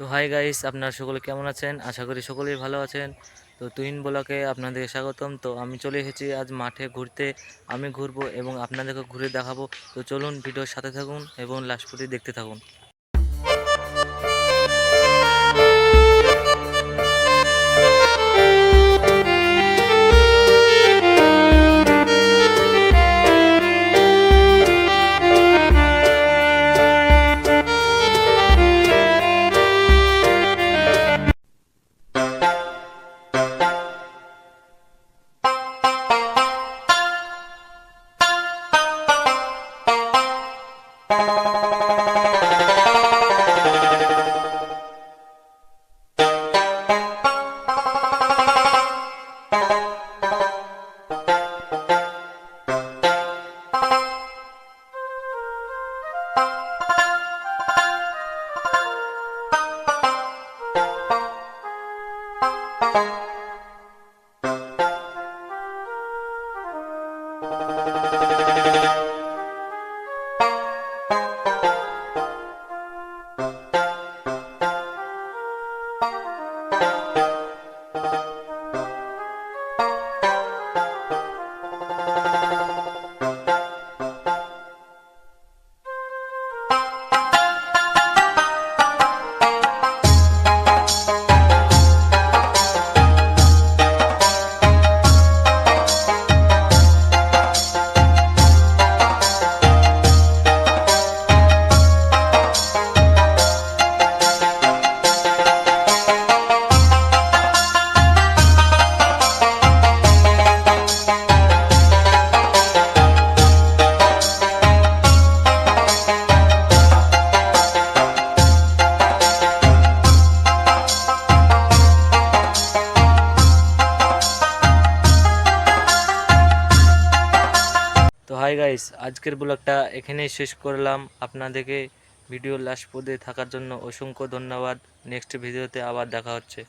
তো hi guys, আপনারা সকলে কেমন আছেন? আশা করি সকলেই ভালো আছেন। তো তুহিন ব্লগে আপনাদের স্বাগতম। তো আমি চলে এসেছি আজ মাঠে ঘুরতে। আমি ঘুরবো এবং আপনাদেরকে ঘুরে দেখাবো। তো চলুন ভিডিওর সাথে থাকুন এবং লাস্ট পর্যন্ত দেখতে থাকুন। তো হাই গাইস, আজকের ব্লগটা এখানেই শেষ করলাম। আপনাদেরকে ভিডিও লাস্ট পর্যন্ত থাকার জন্য অসংখ্য ধন্যবাদ। নেক্সট ভিডিওতে আবার দেখা হচ্ছে।